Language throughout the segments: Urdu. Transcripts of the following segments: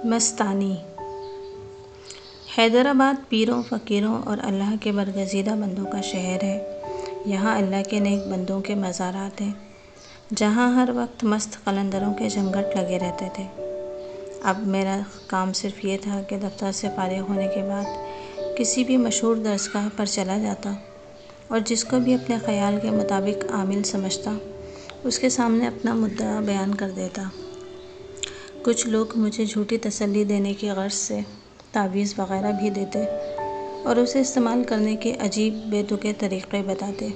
مستانی۔ حیدرآباد پیروں، فقیروں اور اللہ کے برگزیدہ بندوں کا شہر ہے۔ یہاں اللہ کے نیک بندوں کے مزارات ہیں، جہاں ہر وقت مست قلندروں کے جھنگٹ لگے رہتے تھے۔ اب میرا کام صرف یہ تھا کہ دفتر سے فارغ ہونے کے بعد کسی بھی مشہور درسگاہ پر چلا جاتا اور جس کو بھی اپنے خیال کے مطابق عامل سمجھتا اس کے سامنے اپنا مدعا بیان کر دیتا۔ کچھ لوگ مجھے جھوٹی تسلی دینے کی غرض سے تعویذ وغیرہ بھی دیتے اور اسے استعمال کرنے کے عجیب بے تکے طریقے بتاتے۔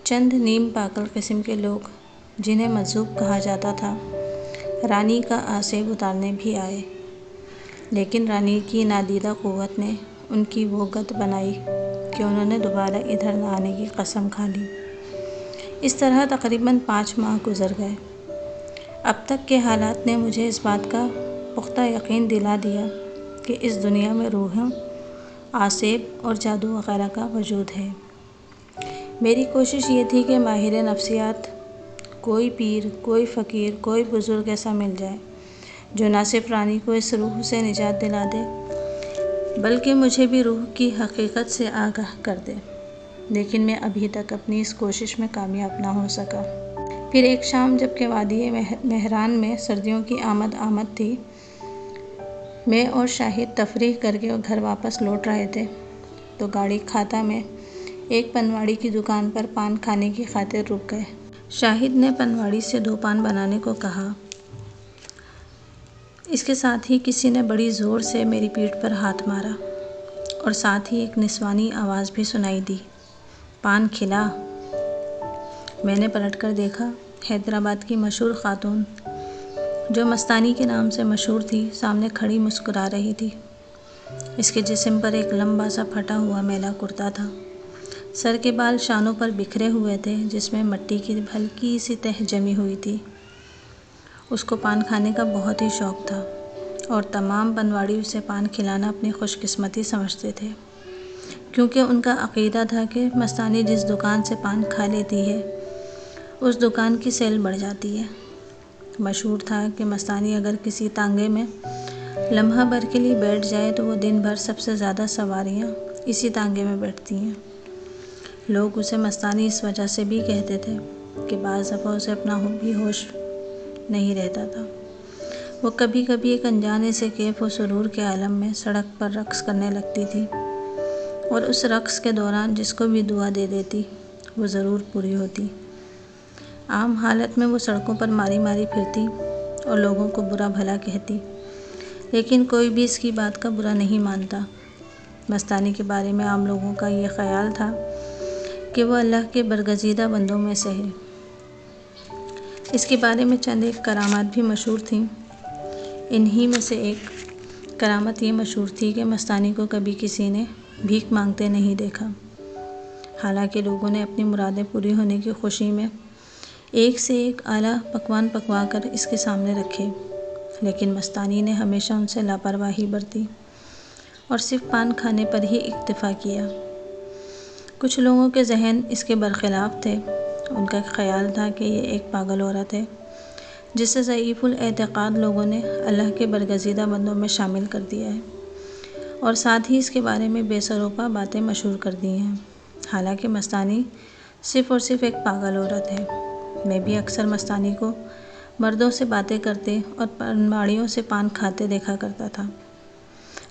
چند نیم پاگل قسم کے لوگ جنہیں مجذوب کہا جاتا تھا رانی کا آسیب اتارنے بھی آئے، لیکن رانی کی نادیدہ قوت نے ان کی وہ گت بنائی کہ انہوں نے دوبارہ ادھر نہ آنے کی قسم کھا لی۔ اس طرح تقریباً 5 ماہ گزر گئے۔ اب تک کے حالات نے مجھے اس بات کا پختہ یقین دلا دیا کہ اس دنیا میں روحوں، آسیب اور جادو وغیرہ کا وجود ہے۔ میری کوشش یہ تھی کہ ماہر نفسیات، کوئی پیر، کوئی فقیر، کوئی بزرگ ایسا مل جائے جو نہ صرف رانی کو اس روح سے نجات دلا دے بلکہ مجھے بھی روح کی حقیقت سے آگاہ کر دے، لیکن میں ابھی تک اپنی اس کوشش میں کامیاب نہ ہو سکا۔ پھر ایک شام جب کہ وادی مہران میں سردیوں کی آمد تھی، میں اور شاہد تفریح کر کے گھر واپس لوٹ رہے تھے تو گاڑی کھاتا میں ایک پنواڑی کی دکان پر پان کھانے کی خاطر رک گئے۔ شاہد نے پنواڑی سے 2 پان بنانے کو کہا۔ اس کے ساتھ ہی کسی نے بڑی زور سے میری پیٹھ پر ہاتھ مارا اور ساتھ ہی ایک نسوانی آواز بھی سنائی دی، "پان کھلا۔" میں نے پلٹ کر دیکھا۔ حیدرآباد کی مشہور خاتون جو مستانی کے نام سے مشہور تھی سامنے کھڑی مسکرا رہی تھی۔ اس کے جسم پر ایک لمبا سا پھٹا ہوا میلا کرتا تھا، سر کے بال شانوں پر بکھرے ہوئے تھے جس میں مٹی کی ہلکی سی تہ جمی ہوئی تھی۔ اس کو پان کھانے کا بہت ہی شوق تھا اور تمام پنواڑی اسے پان کھلانا اپنی خوش قسمتی سمجھتے تھے، کیونکہ ان کا عقیدہ تھا کہ مستانی جس دکان سے پان کھا لیتی ہے اس دکان کی سیل بڑھ جاتی ہے۔ مشہور تھا کہ مستانی اگر کسی تانگے میں لمحہ بھر کے لیے بیٹھ جائے تو وہ دن بھر سب سے زیادہ سواریاں اسی تانگے میں بیٹھتی ہیں۔ لوگ اسے مستانی اس وجہ سے بھی کہتے تھے کہ بعض دفعہ اسے اپنا بھی ہوش نہیں رہتا تھا۔ وہ کبھی کبھی ایک انجانے سے کیف و سرور کے عالم میں سڑک پر رقص کرنے لگتی تھی اور اس رقص کے دوران جس کو بھی دعا دے دیتی وہ ضرور پوری ہوتی۔ عام حالت میں وہ سڑکوں پر ماری ماری پھرتی اور لوگوں کو برا بھلا کہتی، لیکن کوئی بھی اس کی بات کا برا نہیں مانتا۔ مستانی کے بارے میں عام لوگوں کا یہ خیال تھا کہ وہ اللہ کے برگزیدہ بندوں میں سے ہے۔ اس کے بارے میں چند ایک کرامات بھی مشہور تھیں۔ انہی میں سے ایک کرامت یہ مشہور تھی کہ مستانی کو کبھی کسی نے بھیک مانگتے نہیں دیکھا۔ حالانکہ لوگوں نے اپنی مرادیں پوری ہونے کی خوشی میں ایک سے ایک اعلیٰ پکوان پکوا کر اس کے سامنے رکھے، لیکن مستانی نے ہمیشہ ان سے لاپرواہی برتی اور صرف پان کھانے پر ہی اکتفا کیا۔ کچھ لوگوں کے ذہن اس کے برخلاف تھے۔ ان کا خیال تھا کہ یہ ایک پاگل عورت ہے جسے ضعیف الاعتقاد لوگوں نے اللہ کے برگزیدہ بندوں میں شامل کر دیا ہے اور ساتھ ہی اس کے بارے میں بے سروپا باتیں مشہور کر دی ہیں۔ حالانکہ مستانی صرف اور صرف ایک پاگل عورت ہے۔ میں بھی اکثر مستانی کو مردوں سے باتیں کرتے اور پنواڑیوں سے پان کھاتے دیکھا کرتا تھا۔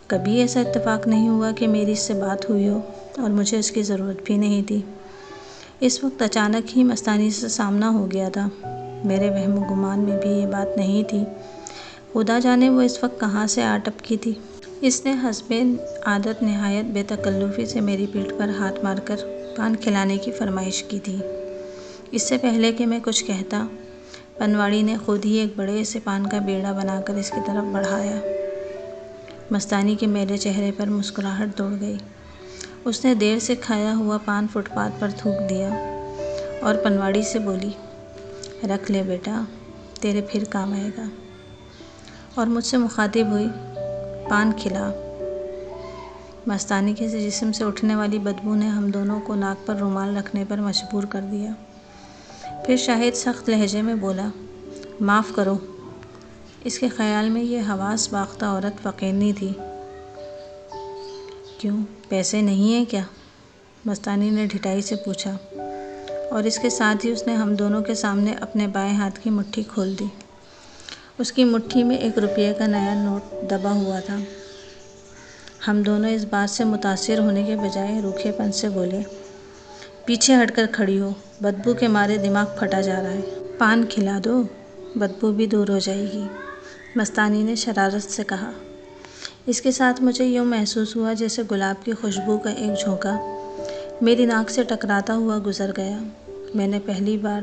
کبھی ایسا اتفاق نہیں ہوا کہ میری اس سے بات ہوئی ہو اور مجھے اس کی ضرورت بھی نہیں تھی۔ اس وقت اچانک ہی مستانی سے سامنا ہو گیا تھا۔ میرے وہم و گمان میں بھی یہ بات نہیں تھی۔ خدا جانے وہ اس وقت کہاں سے آ ٹپکی تھی۔ اس نے حسب عادت نہایت بے تکلفی سے میری پیٹھ پر ہاتھ مار کر پان کھلانے کی فرمائش کی تھی۔ اس سے پہلے کہ میں کچھ کہتا، پنواڑی نے خود ہی ایک بڑے سے پان کا بیڑا بنا کر اس کی طرف بڑھایا۔ مستانی کے میلے چہرے پر مسکراہٹ دوڑ گئی۔ اس نے دیر سے کھایا ہوا پان فٹ پاتھ پر تھوک دیا اور پنواڑی سے بولی، "رکھ لے بیٹا، تیرے پھر کام آئے گا"، اور مجھ سے مخاطب ہوئی، "پان کھلا"۔ مستانی کے جسم سے اٹھنے والی بدبو نے ہم دونوں کو ناک پر رومال رکھنے پر مجبور کر دیا۔ پھر شاہد سخت لہجے میں بولا، "معاف کرو"۔ اس کے خیال میں یہ حواس باختہ عورت فقیرنی تھی۔ کیوں، پیسے نہیں ہیں کیا؟ مستانی نے ڈھٹائی سے پوچھا، اور اس کے ساتھ ہی اس نے ہم دونوں کے سامنے اپنے بائیں ہاتھ کی مٹھی کھول دی۔ اس کی مٹھی میں 1 روپے کا نیا نوٹ دبا ہوا تھا۔ ہم دونوں اس بات سے متاثر ہونے کے بجائے روکھے پن سے بولے، پیچھے ہٹ کر کھڑی ہو، بدبو کے مارے دماغ پھٹا جا رہا ہے۔ پان کھلا دو، بدبو بھی دور ہو جائے گی، مستانی نے شرارت سے کہا۔ اس کے ساتھ مجھے یوں محسوس ہوا جیسے گلاب کی خوشبو کا ایک جھونکا میری ناک سے ٹکراتا ہوا گزر گیا۔ میں نے پہلی بار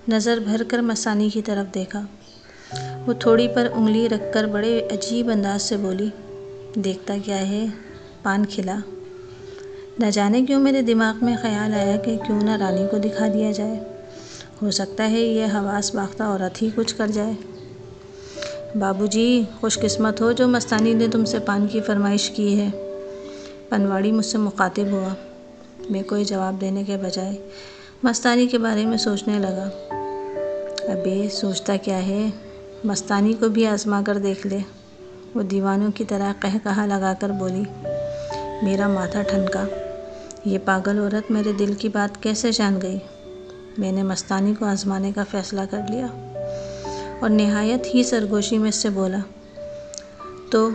نظر بھر کر مستانی کی طرف دیکھا۔ وہ تھوڑی پر انگلی رکھ کر بڑے عجیب انداز سے بولی، دیکھتا کیا ہے، پان کھلا۔ نہ جانے کیوں میرے دماغ میں خیال آیا کہ کیوں نہ رانی کو دکھا دیا جائے، ہو سکتا ہے یہ حواس باختہ عورت ہی کچھ کر جائے۔ بابو جی، خوش قسمت ہو جو مستانی نے تم سے پان کی فرمائش کی ہے، پنواڑی مجھ سے مخاطب ہوا۔ میں کوئی جواب دینے کے بجائے مستانی کے بارے میں سوچنے لگا۔ ابے سوچتا کیا ہے، مستانی کو بھی آزما کر دیکھ لے، وہ دیوانوں کی طرح قہقہا لگا کر بولی۔ میرا ماتھا ٹھنکا، یہ پاگل عورت میرے دل کی بات کیسے جان گئی؟ میں نے مستانی کو آزمانے کا فیصلہ کر لیا اور نہایت ہی سرگوشی میں اس سے بولا، تو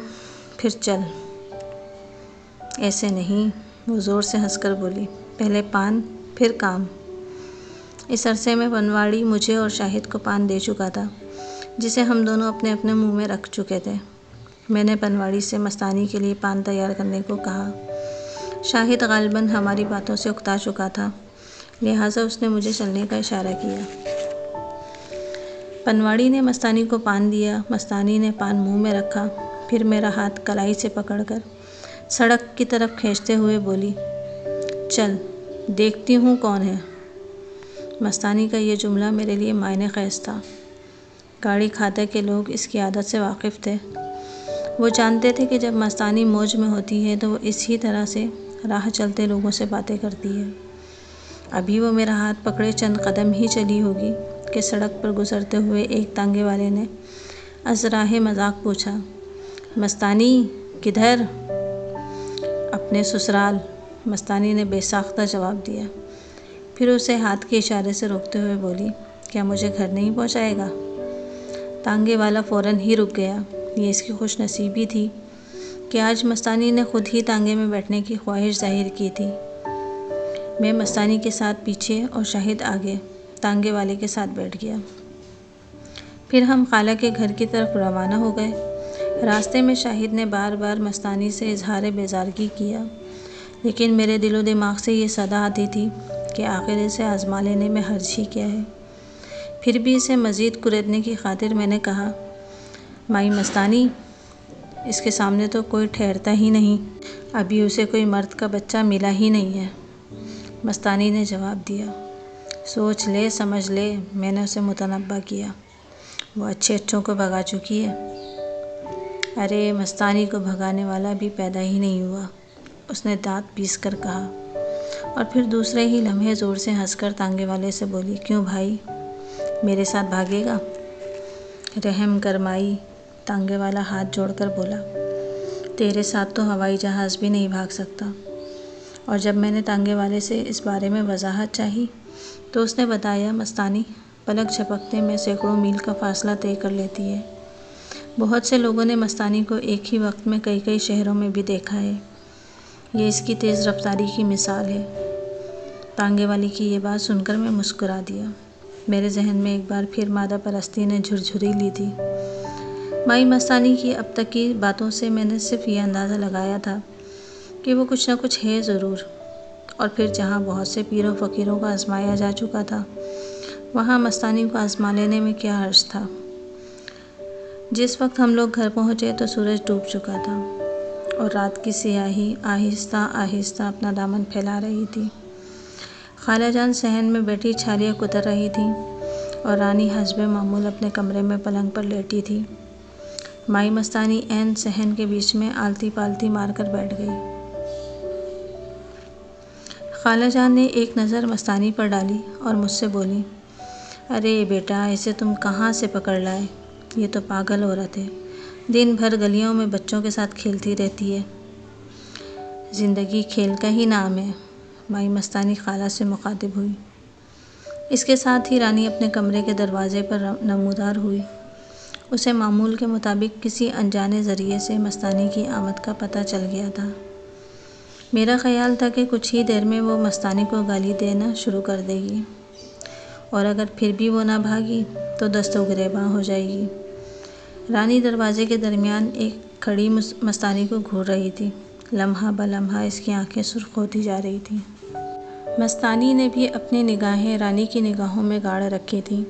پھر چل۔ ایسے نہیں، وہ زور سے ہنس کر بولی، پہلے پان پھر کام۔ اس عرصے میں پنواڑی مجھے اور شاہد کو پان دے چکا تھا، جسے ہم دونوں اپنے اپنے منہ میں رکھ چکے تھے۔ میں نے پنواڑی سے مستانی کے لیے پان تیار کرنے کو کہا۔ شاہد غالباً ہماری باتوں سے اکتا چکا تھا، لہٰذا اس نے مجھے چلنے کا اشارہ کیا۔ پنواڑی نے مستانی کو پان دیا۔ مستانی نے پان منہ میں رکھا، پھر میرا ہاتھ کلائی سے پکڑ کر سڑک کی طرف کھینچتے ہوئے بولی، چل دیکھتی ہوں کون ہے۔ مستانی کا یہ جملہ میرے لیے معنی خیز تھا۔ گاڑی کھاتے کے لوگ اس کی عادت سے واقف تھے۔ وہ جانتے تھے کہ جب مستانی موج میں ہوتی ہے تو وہ اسی طرح سے راہ چلتے لوگوں سے باتیں کرتی ہے۔ ابھی وہ میرا ہاتھ پکڑے چند قدم ہی چلی ہوگی کہ سڑک پر گزرتے ہوئے ایک تانگے والے نے ازراہ مذاق پوچھا، مستانی کدھر؟ اپنے سسرال، مستانی نے بے ساختہ جواب دیا۔ پھر اسے ہاتھ کے اشارے سے روکتے ہوئے بولی، کیا مجھے گھر نہیں پہنچائے گا؟ تانگے والا فوراً ہی رک گیا۔ یہ اس کی خوش نصیبی تھی کہ آج مستانی نے خود ہی تانگے میں بیٹھنے کی خواہش ظاہر کی تھی۔ میں مستانی کے ساتھ پیچھے اور شاہد آگے تانگے والے کے ساتھ بیٹھ گیا۔ پھر ہم خالہ کے گھر کی طرف روانہ ہو گئے۔ راستے میں شاہد نے بار بار مستانی سے اظہار بیزارگی کیا، لیکن میرے دل و دماغ سے یہ صدا آتی تھی کہ آخر اسے آزما لینے میں حرج ہی کیا ہے۔ پھر بھی اسے مزید کریدنے کی خاطر میں نے کہا، مائی مستانی، اس کے سامنے تو کوئی ٹھہرتا ہی نہیں، ابھی اسے کوئی مرد کا بچہ ملا ہی نہیں ہے۔ مستانی نے جواب دیا، سوچ لے سمجھ لے۔ میں نے اسے متنبہ کیا، وہ اچھے اچھوں کو بھگا چکی ہے۔ ارے مستانی کو بھگانے والا بھی پیدا ہی نہیں ہوا، اس نے دانت پیس کر کہا، اور پھر دوسرے ہی لمحے زور سے ہنس کر تانگے والے سے بولی، کیوں بھائی، میرے ساتھ بھاگے گا؟ رحم کر مائی، تانگے والا ہاتھ جوڑ کر بولا، تیرے ساتھ تو ہوائی جہاز بھی نہیں بھاگ سکتا۔ اور جب میں نے تانگے والے سے اس بارے میں وضاحت چاہی تو اس نے بتایا، مستانی پلک جھپکتے میں سینکڑوں میل کا فاصلہ طے کر لیتی ہے۔ بہت سے لوگوں نے مستانی کو ایک ہی وقت میں کئی کئی شہروں میں بھی دیکھا ہے، یہ اس کی تیز رفتاری کی مثال ہے۔ تانگے والی کی یہ بات سن کر میں مسکرا دیا۔ میرے ذہن میں ایک بار پھر مادہ پرستی نے جھرجھری لی تھی۔ مائی مستانی کی اب تک کی باتوں سے میں نے صرف یہ اندازہ لگایا تھا کہ وہ کچھ نہ کچھ ہے ضرور، اور پھر جہاں بہت سے پیروں فقیروں کو آزمایا جا چکا تھا، وہاں مستانی کو آزما لینے میں کیا حرج تھا۔ جس وقت ہم لوگ گھر پہنچے تو سورج ڈوب چکا تھا اور رات کی سیاہی آہستہ آہستہ اپنا دامن پھیلا رہی تھی۔ خالہ جان صحن میں بیٹھی چھالیاں کتر رہی تھیں اور رانی حسب معمول اپنے کمرے میں پلنگ پر لیٹی تھی۔ مائی مستانی عین صحن کے بیچ میں آلتی پالتی مار کر بیٹھ گئی۔ خالہ جان نے ایک نظر مستانی پر ڈالی اور مجھ سے بولی، ارے بیٹا، اسے تم کہاں سے پکڑ لائے؟ یہ تو پاگل عورت ہے، دن بھر گلیوں میں بچوں کے ساتھ کھیلتی رہتی ہے۔ زندگی کھیل کا ہی نام ہے، مائی مستانی خالہ سے مخاطب ہوئی۔ اس کے ساتھ ہی رانی اپنے کمرے کے دروازے پر نمودار ہوئی۔ اسے معمول کے مطابق کسی انجانے ذریعے سے مستانی کی آمد کا پتہ چل گیا تھا۔ میرا خیال تھا کہ کچھ ہی دیر میں وہ مستانی کو گالی دینا شروع کر دے گی، اور اگر پھر بھی وہ نہ بھاگی تو دست و گریباں ہو جائے گی۔ رانی دروازے کے درمیان ایک کھڑی مستانی کو گھور رہی تھی۔ لمحہ بلمحہ اس کی آنکھیں سرخ ہوتی جا رہی تھیں۔ مستانی نے بھی اپنی نگاہیں رانی کی نگاہوں میں گاڑ رکھی تھیں۔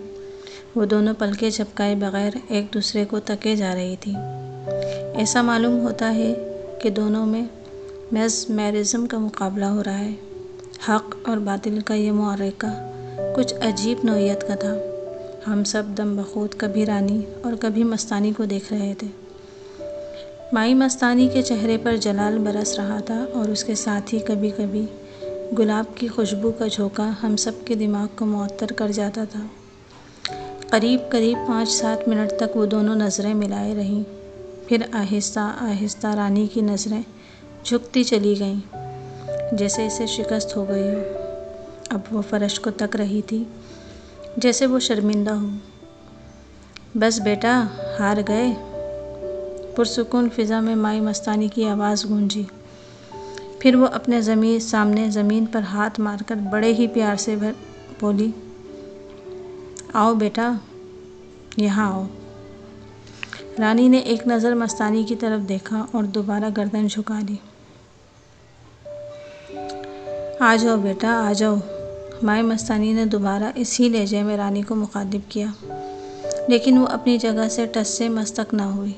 وہ دونوں پلکیں جھپکائے بغیر ایک دوسرے کو تکے جا رہی تھیں۔ ایسا معلوم ہوتا ہے کہ دونوں میں میزمرزم کا مقابلہ ہو رہا ہے۔ حق اور باطل کا یہ معرکہ کچھ عجیب نوعیت کا تھا۔ ہم سب دم بخود کبھی رانی اور کبھی مستانی کو دیکھ رہے تھے۔ مائی مستانی کے چہرے پر جلال برس رہا تھا، اور اس کے ساتھ ہی کبھی کبھی گلاب کی خوشبو کا جھونکا ہم سب کے دماغ کو معطر کر جاتا تھا۔ قریب 5-7 منٹ تک وہ دونوں نظریں ملائے رہیں، پھر آہستہ آہستہ رانی کی نظریں جھکتی چلی گئیں، جیسے اسے شکست ہو گئی ہو۔ اب وہ فرش کو تک رہی تھی، جیسے وہ شرمندہ ہو۔ بس بیٹا، ہار گئے؟ پرسکون فضا میں مائی مستانی کی آواز گونجی۔ پھر وہ اپنے سامنے زمین پر ہاتھ مار کر بڑے ہی پیار سے بولی، آؤ بیٹا، یہاں آؤ۔ رانی نے ایک نظر مستانی کی طرف دیکھا اور دوبارہ گردن جھکا لی۔ آ جاؤ بیٹا، آ جاؤ۔ مائی مستانی نے دوبارہ اسی لہجے میں رانی کو مخاطب کیا، لیکن وہ اپنی جگہ سے ٹس سے مس تک نہ ہوئی۔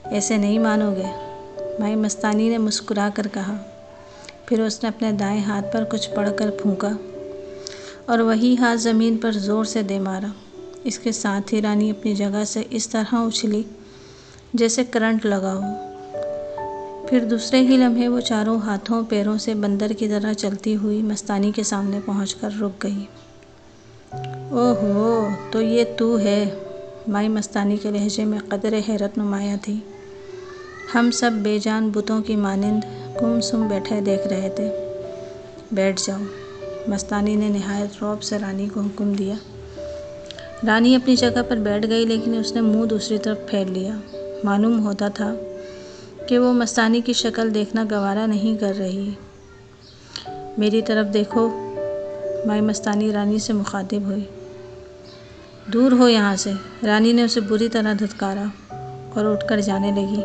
ایسے نہیں مانو گے، مائی مستانی نے مسکرا کر کہا۔ پھر اس نے اپنے دائیں ہاتھ پر کچھ پڑھ کر پھونکا، اور وہی ہاتھ زمین پر زور سے دے مارا۔ اس کے ساتھ ہی رانی اپنی جگہ سے اس طرح اچھلی جیسے کرنٹ لگا ہو۔ پھر دوسرے ہی لمحے وہ چاروں ہاتھوں پیروں سے بندر کی طرح چلتی ہوئی مستانی کے سامنے پہنچ کر رک گئی۔ اوہو، تو یہ تو ہے؟ مائی مستانی کے لہجے میں قدرے حیرت نمایاں تھی۔ ہم سب بے جان بتوں کی مانند گم سم بیٹھے دیکھ رہے تھے۔ بیٹھ جاؤ، مستانی نے نہایت رعب سے رانی کو حکم دیا۔ رانی اپنی جگہ پر بیٹھ گئی، لیکن اس نے منہ دوسری طرف پھیر لیا۔ معلوم ہوتا تھا کہ وہ مستانی کی شکل دیکھنا گوارا نہیں کر رہی۔ میری طرف دیکھو، مائی مستانی رانی سے مخاطب ہوئی۔ دور ہو یہاں سے، رانی نے اسے بری طرح دھتکارا اور اٹھ کر جانے لگی۔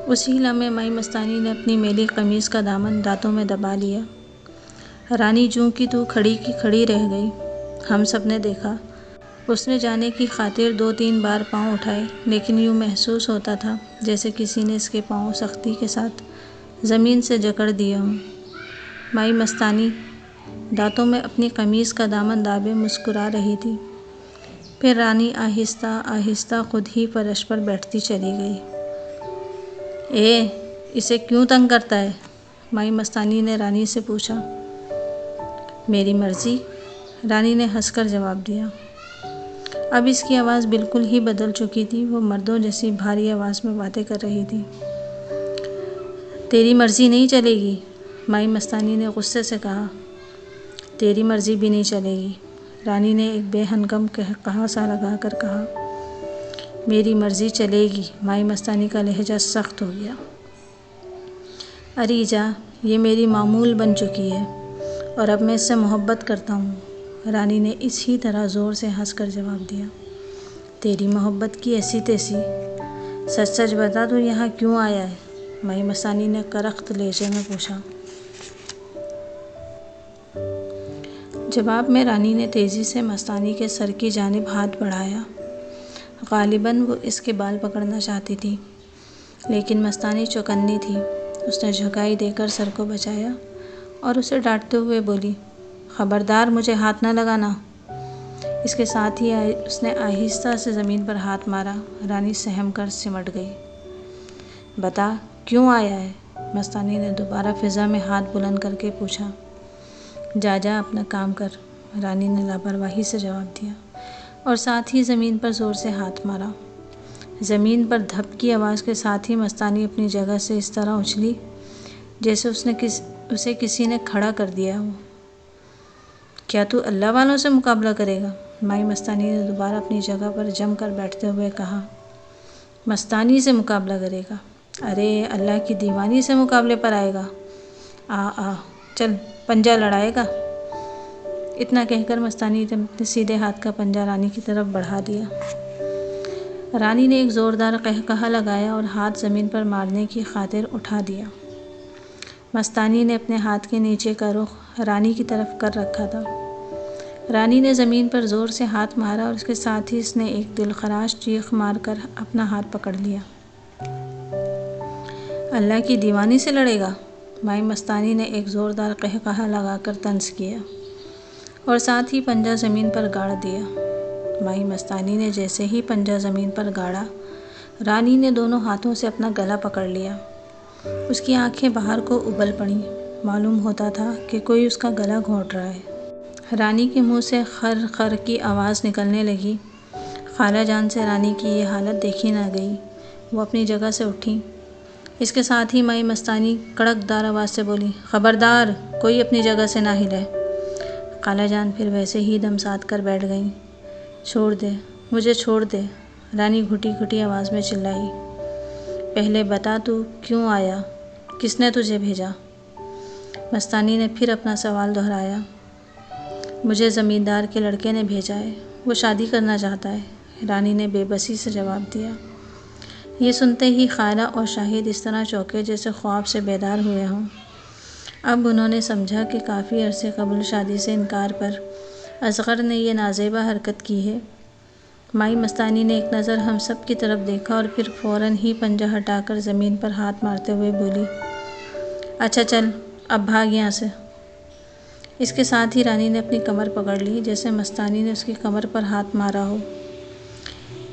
اسی لمحے مائی مستانی نے اپنی میلی قمیص کا دامن دانتوں میں دبا لیا۔ رانی جوں کی توں کھڑی کی کھڑی رہ گئی۔ ہم سب نے دیکھا، اس نے جانے کی خاطر 2-3 بار پاؤں اٹھائے، لیکن یوں محسوس ہوتا تھا جیسے کسی نے اس کے پاؤں سختی کے ساتھ زمین سے جکڑ دیے ہوں۔ مائی مستانی دانتوں میں اپنی قمیص کا دامن دابے مسکرا رہی تھی۔ پھر رانی آہستہ آہستہ خود ہی فرش پر بیٹھتی چلی گئی۔ اسے کیوں تنگ کرتا ہے؟ مائی مستانی نے رانی سے پوچھا۔ میری مرضی، رانی نے ہنس کر جواب دیا۔ اب اس کی آواز بالکل ہی بدل چکی تھی، وہ مردوں جیسی بھاری آواز میں باتیں کر رہی تھی۔ تیری مرضی نہیں چلے گی، مائی مستانی نے غصے سے کہا۔ تیری مرضی بھی نہیں چلے گی، رانی نے ایک بے ہنگم قہقہا لگا کر کہا۔ میری مرضی چلے گی، مائی مستانی کا لہجہ سخت ہو گیا۔ اری جا، یہ میری معمول بن چکی ہے، اور اب میں اس سے محبت کرتا ہوں، رانی نے اسی طرح زور سے ہنس کر جواب دیا۔ تیری محبت کی ایسی تیسی، سچ سچ بتا تو یہاں کیوں آیا ہے؟ مائی مستانی نے کرخت لہجے میں پوچھا۔ جواب میں رانی نے تیزی سے مستانی کے سر کی جانب ہاتھ بڑھایا۔ غالباً وہ اس کے بال پکڑنا چاہتی تھی، لیکن مستانی چوکنی تھی۔ اس نے جھکائی دے کر سر کو بچایا اور اسے ڈانٹتے ہوئے بولی، خبردار، مجھے ہاتھ نہ لگانا۔ اس کے ساتھ ہی اس نے آہستہ سے زمین پر ہاتھ مارا۔ رانی سہم کر سمٹ گئی۔ بتا، کیوں آیا ہے؟ مستانی نے دوبارہ فضا میں ہاتھ بلند کر کے پوچھا۔ جا اپنا کام کر، رانی نے لاپرواہی سے جواب دیا۔ اور ساتھ ہی زمین پر زور سے ہاتھ مارا۔ زمین پر دھپ کی آواز کے ساتھ ہی مستانی اپنی جگہ سے اس طرح اچھلی جیسے اسے کسی نے کھڑا کر دیا ہو۔ کیا تو اللہ والوں سے مقابلہ کرے گا؟ مائی مستانی نے دوبارہ اپنی جگہ پر جم کر بیٹھتے ہوئے کہا۔ مستانی سے مقابلہ کرے گا؟ ارے اللہ کی دیوانی سے مقابلے پر آئے گا؟ چل پنجہ لڑائے گا؟ اتنا کہہ کر مستانی نے اپنے سیدھے ہاتھ کا پنجہ رانی کی طرف بڑھا دیا۔ رانی نے ایک زوردار قہقہا لگایا اور ہاتھ زمین پر مارنے کی خاطر اٹھا دیا۔ مستانی نے اپنے ہاتھ کے نیچے کا رخ رانی کی طرف کر رکھا تھا۔ رانی نے زمین پر زور سے ہاتھ مارا اور اس کے ساتھ ہی اس نے ایک دلخراش چیخ مار کر اپنا ہاتھ پکڑ لیا۔ اللہ کی دیوانی سے لڑے گا؟ مائی مستانی نے ایک زوردار قہقہا لگا کر طنز کیا اور ساتھ ہی پنجہ زمین پر گاڑ دیا۔ مائی مستانی نے جیسے ہی پنجہ زمین پر گاڑا، رانی نے دونوں ہاتھوں سے اپنا گلا پکڑ لیا۔ اس کی آنکھیں باہر کو ابل پڑیں، معلوم ہوتا تھا کہ کوئی اس کا گلا گھونٹ رہا ہے۔ رانی کے منہ سے خر خر کی آواز نکلنے لگی۔ خالہ جان سے رانی کی یہ حالت دیکھی نہ گئی، وہ اپنی جگہ سے اٹھیں۔ اس کے ساتھ ہی مائی مستانی کڑکدار آواز سے بولی، خبردار، کوئی اپنی جگہ سے نہ ہلے۔ خالہ جان پھر ویسے ہی دم ساتھ کر بیٹھ گئیں۔ چھوڑ دے، مجھے چھوڑ دے، رانی گھٹی گھٹی آواز میں چلائی۔ پہلے بتا تو کیوں آیا؟ کس نے تجھے بھیجا؟ مستانی نے پھر اپنا سوال دہرایا۔ مجھے زمیندار کے لڑکے نے بھیجا ہے، وہ شادی کرنا چاہتا ہے، رانی نے بے بسی سے جواب دیا۔ یہ سنتے ہی خالہ اور شاہد اس طرح چونکے جیسے خواب سے بیدار ہوئے ہوں۔ اب انہوں نے سمجھا کہ کافی عرصے قبل شادی سے انکار پر اصغر نے یہ نازیبہ حرکت کی ہے۔ مائی مستانی نے ایک نظر ہم سب کی طرف دیکھا اور پھر فوراً ہی پنجہ ہٹا کر زمین پر ہاتھ مارتے ہوئے بولی، اچھا چل، اب بھاگ یہاں سے۔ اس کے ساتھ ہی رانی نے اپنی کمر پکڑ لی جیسے مستانی نے اس کی کمر پر ہاتھ مارا ہو۔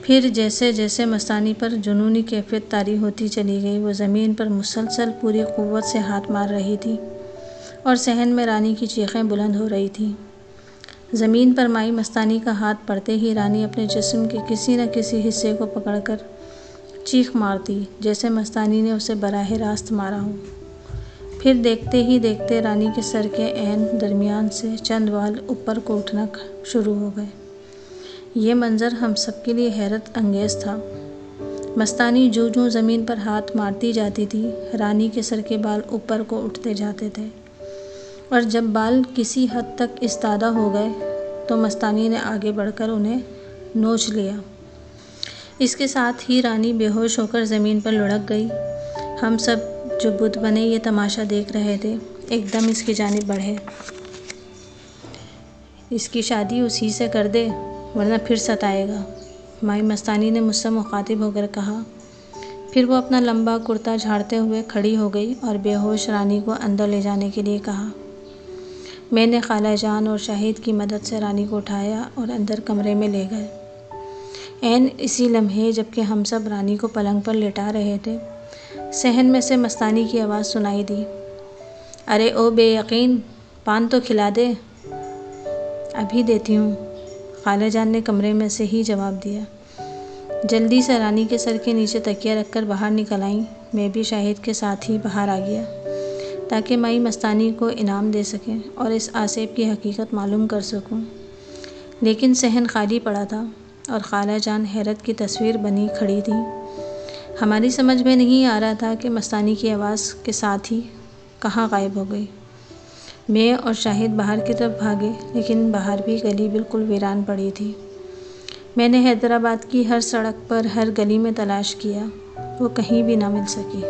پھر جیسے جیسے مستانی پر جنونی کیفیت طاری ہوتی چلی گئی، وہ زمین پر مسلسل پوری قوت سے ہاتھ مار رہی تھی اور صحن میں رانی کی چیخیں بلند ہو رہی تھیں۔ زمین پر مائی مستانی کا ہاتھ پڑتے ہی رانی اپنے جسم کے کسی نہ کسی حصے کو پکڑ کر چیخ مارتی جیسے مستانی نے اسے براہ راست مارا ہو۔ پھر دیکھتے ہی دیکھتے رانی کے سر کے عین درمیان سے چند بال اوپر کو اٹھنا شروع ہو گئے۔ یہ منظر ہم سب کے لیے حیرت انگیز تھا۔ مستانی جوں جوں زمین پر ہاتھ مارتی جاتی تھی، رانی کے سر کے بال اوپر کو اٹھتے جاتے تھے اور جب بال کسی حد تک استادہ ہو گئے تو مستانی نے آگے بڑھ کر انہیں نوچ لیا۔ اس کے ساتھ ہی رانی بے ہوش ہو کر زمین پر لڑھک گئی۔ ہم سب جو بت بنے یہ تماشا دیکھ رہے تھے ایک دم اس کی جانب بڑھے۔ اس کی شادی اسی سے کر دے ورنہ پھر ستائے گا، مائی مستانی نے مجھ سے مخاطب ہو کر کہا۔ پھر وہ اپنا لمبا کرتا جھاڑتے ہوئے کھڑی ہو گئی اور بے ہوش رانی کو اندر لے جانے کے لیے کہا۔ میں نے خالہ جان اور شاہد کی مدد سے رانی کو اٹھایا اور اندر کمرے میں لے گئے۔ عین اسی لمحے جبکہ ہم سب رانی کو پلنگ پر لٹا رہے تھے، صحن میں سے مستانی کی آواز سنائی دی، ارے او بے یقین، پان تو کھلا دے۔ ابھی دیتی ہوں، خالہ جان نے کمرے میں سے ہی جواب دیا۔ جلدی سے رانی کے سر کے نیچے تکیہ رکھ کر باہر نکل آئیں۔ میں بھی شاہد کے ساتھ ہی باہر آ گیا تاکہ مائی مستانی کو انعام دے سکیں اور اس آسیب کی حقیقت معلوم کر سکوں، لیکن صحن خالی پڑا تھا اور خالہ جان حیرت کی تصویر بنی کھڑی تھیں۔ ہماری سمجھ میں نہیں آ رہا تھا کہ مستانی کی آواز کے ساتھ ہی کہاں غائب ہو گئی۔ میں اور شاہد باہر کی طرف بھاگے، لیکن باہر بھی گلی بالکل ویران پڑی تھی۔ میں نے حیدرآباد کی ہر سڑک پر، ہر گلی میں تلاش کیا، وہ کہیں بھی نہ مل سکی۔